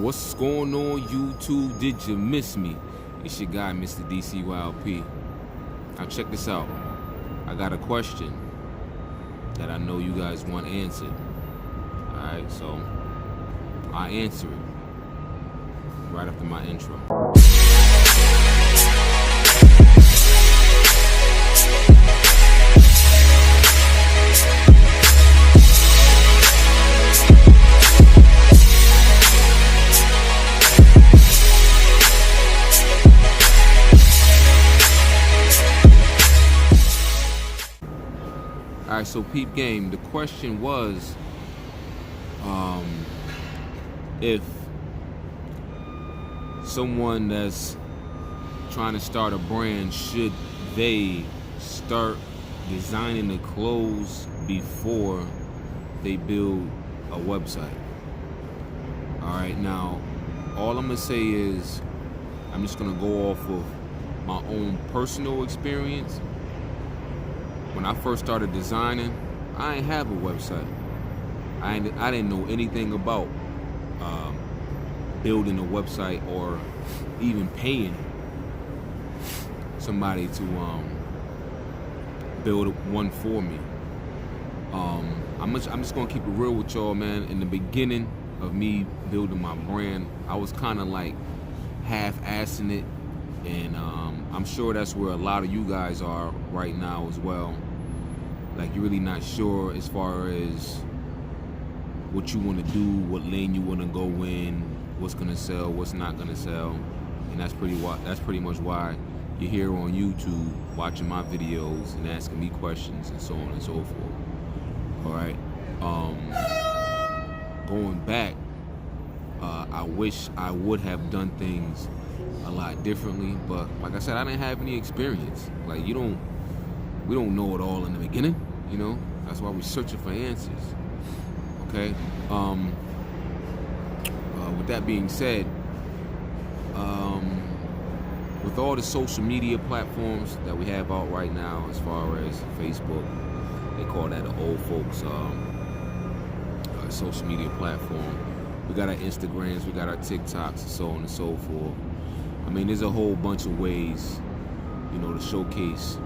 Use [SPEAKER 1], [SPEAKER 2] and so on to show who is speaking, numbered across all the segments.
[SPEAKER 1] What's going on, YouTube? Did you miss me? It's your guy, Mr. DCYLP. Now check this out. I got a question that I know you guys want answered. Alright, so I'll answer it right after my intro. Alright, so peep game. The question was, if someone that's trying to start a brand, should they start designing the clothes before they build a website? Alright, now all I'm gonna say is I'm just gonna go off of my own personal experience. When I first started designing, I didn't have a website. I didn't know anything about building a website or even paying somebody to build one for me. I'm just gonna keep it real with y'all, man. In the beginning of me building my brand, I was kind of like half-assing it, and I'm sure that's where a lot of you guys are right now as well. Like, you're really not sure as far as what you want to do, what lane you want to go in, what's gonna sell, what's not gonna sell, and that's pretty much why you're here on YouTube watching my videos and asking me questions and so on and so forth. All right. Going back, I wish I would have done things a lot differently, but like I said, I didn't have any experience. Like, we don't know it all in the beginning, you know. That's why we're searching for answers. Okay. With that being said, with all the social media platforms that we have out right now, as far as Facebook, they call that the old folks social media platform. We got our Instagrams, we got our TikToks, and so on and so forth. I mean, there's a whole bunch of ways, you know, to showcase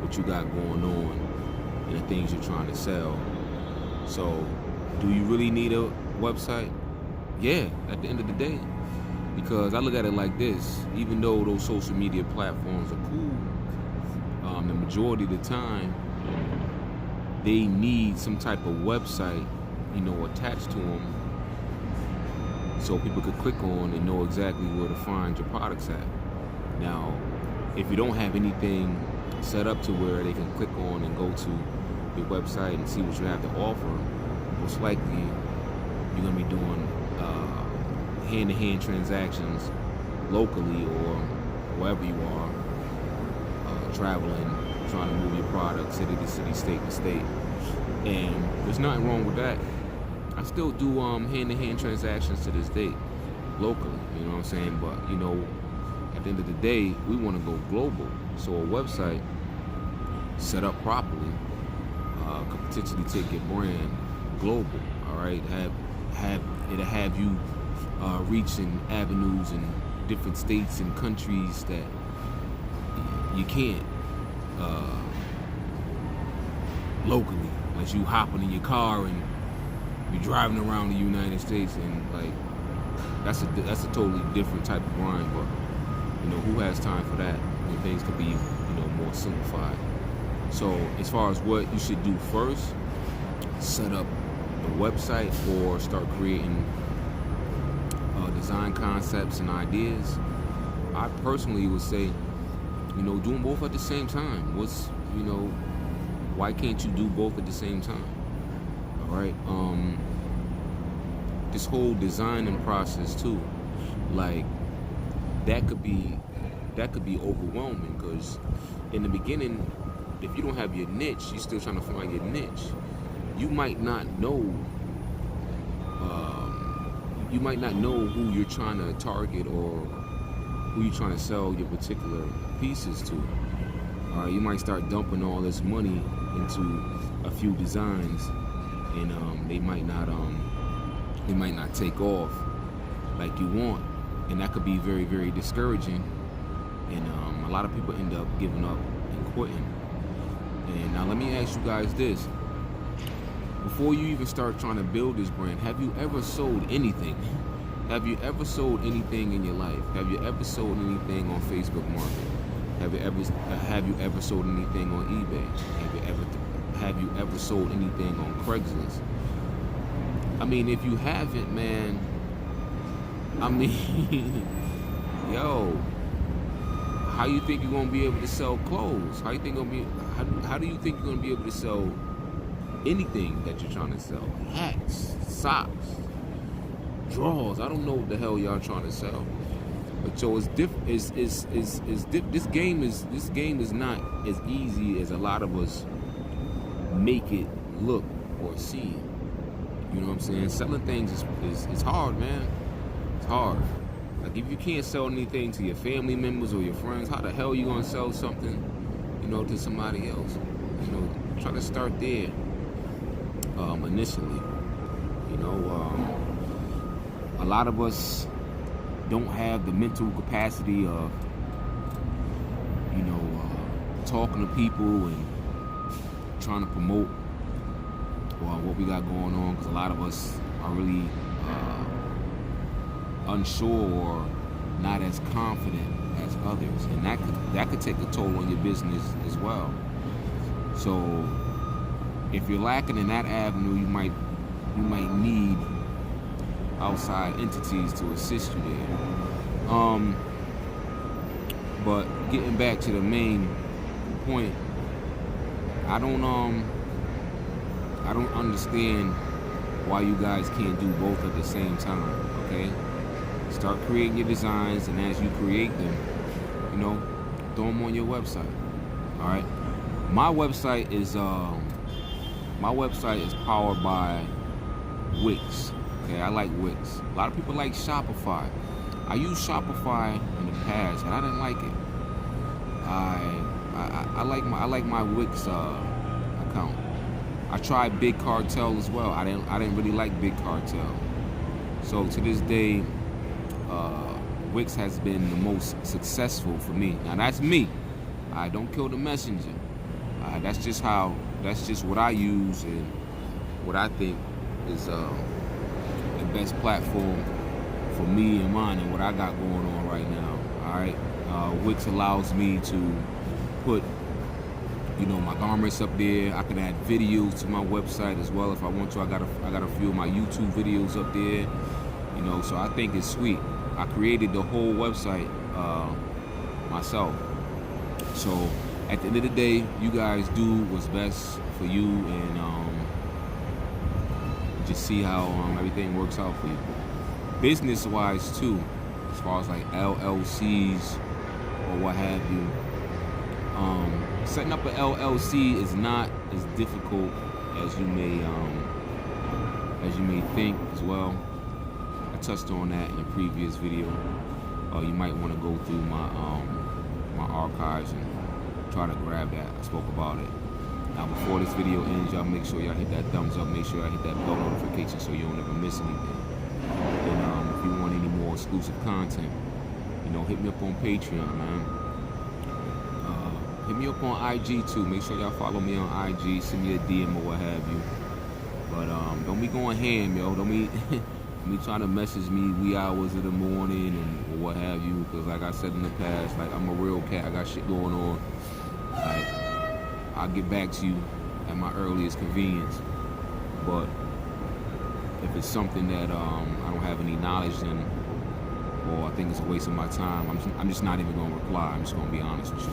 [SPEAKER 1] what you got going on and the things you're trying to sell. So, do you really need a website? Yeah, at the end of the day. Because I look at it like this: even though those social media platforms are cool, the majority of the time, they need some type of website, you know, attached to them, so people could click on and know exactly where to find your products at. Now, if you don't have anything set up to where they can click on and go to your website and see what you have to offer, most likely you're gonna be doing hand-to-hand transactions locally or wherever you are, traveling, trying to move your product city to city, state to state. And there's nothing wrong with that. I still do hand-to-hand transactions to this day locally, you know what I'm saying? But, you know, at the end of the day, we want to go global. So a website set up properly could potentially take your brand global. All right, it'll have you reaching avenues in different states and countries that you can't locally, unless you hopping in your car and you're driving around the United States, and like that's a totally different type of grind. But you know, who has time for that when things could be, you know, more simplified? So as far as what you should do first, set up the website or start creating design concepts and ideas. I personally would say, you know, do them both at the same time. Why can't you do both at the same time? All right. This whole designing process too, like that could be overwhelming, because in the beginning, if you don't have your niche, you're still trying to find your niche. You might not know. You might not know who you're trying to target or who you're trying to sell your particular pieces to. You might start dumping all this money into a few designs, and they might not take off. like you want, and that could be very, very discouraging. And a lot of people end up giving up and quitting. And now let me ask you guys this. Before you even start trying to build this brand, have you ever sold anything? Have you ever sold anything in your life? Have you ever sold anything on Facebook Market? Have you ever sold anything on eBay? Have you ever sold anything on Craigslist? I mean, if you haven't, man, I mean, yo, how you think you're gonna be able to sell clothes? How do you think you're gonna be able to sell anything that you're trying to sell? Hats, socks, drawers. I don't know what the hell y'all trying to sell. But yo, this game is not as easy as a lot of us make it look or seem. You know what I'm saying? Selling things is hard, man. It's hard. Like, if you can't sell anything to your family members or your friends, how the hell are you gonna sell something, you know, to somebody else? You know, try to start there initially. You know, a lot of us don't have the mental capacity of, you know, talking to people and trying to promote what we got going on, because a lot of us are really unsure or not as confident as others, and that could take a toll on your business as well. So if you're lacking in that avenue, you might need outside entities to assist you there. But getting back to the main point, I don't understand why you guys can't do both at the same time. Okay, start creating your designs, and as you create them, you know, throw them on your website. All right, my website is powered by Wix. Okay, I like Wix. A lot of people like Shopify. I used Shopify in the past, and I didn't like it. I like my Wix account. I tried Big Cartel as well. I didn't really like Big Cartel. So to this day, Wix has been the most successful for me. Now that's me. I don't kill the messenger. That's just what I use and what I think is the best platform for me and mine and what I got going on right now. All right, Wix allows me to put, you know, my garments up there. I can add videos to my website as well if I want to. I got a few of my YouTube videos up there, you know. So I think it's sweet. I created the whole website myself. So at the end of the day, you guys do what's best for you, and just see how everything works out for you. Business-wise too, as far as like LLCs or what have you. Setting up an LLC is not as difficult as you may think as well. I touched on that in a previous video. You might want to go through my archives and try to grab that. I spoke about it. Now, before this video ends, y'all make sure y'all hit that thumbs up. Make sure y'all hit that bell notification so you don't ever miss anything. And if you want any more exclusive content, you know, hit me up on Patreon, man. Hit me up on IG too. Make sure y'all follow me on IG. Send me a DM or what have you. But don't be going ham, yo. Don't be trying to message me wee hours of the morning or what have you. Because like I said in the past, like, I'm a real cat. I got shit going on. Like, I'll get back to you at my earliest convenience. But if it's something that I don't have any knowledge in, or I think it's a waste of my time, I'm just not even gonna reply. I'm just gonna be honest with you.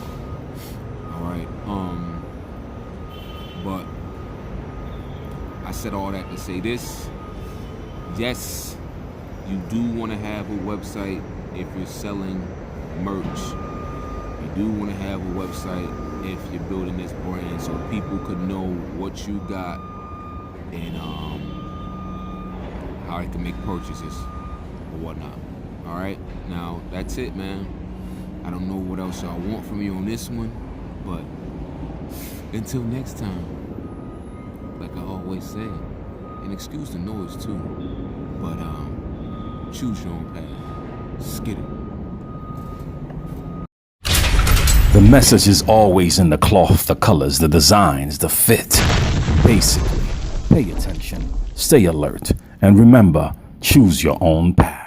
[SPEAKER 1] Alright, but I said all that to say this. Yes, you do want to have a website if you're selling merch. You do want to have a website if you're building this brand, so people could know what you got and how they can make purchases or whatnot. Alright, now that's it, man. I don't know what else y'all want from me on this one. But until next time, like I always say, and excuse the noise too, but choose your own path. Skid it.
[SPEAKER 2] The message is always in the cloth, the colors, the designs, the fit. Basically, pay attention, stay alert, and remember, choose your own path.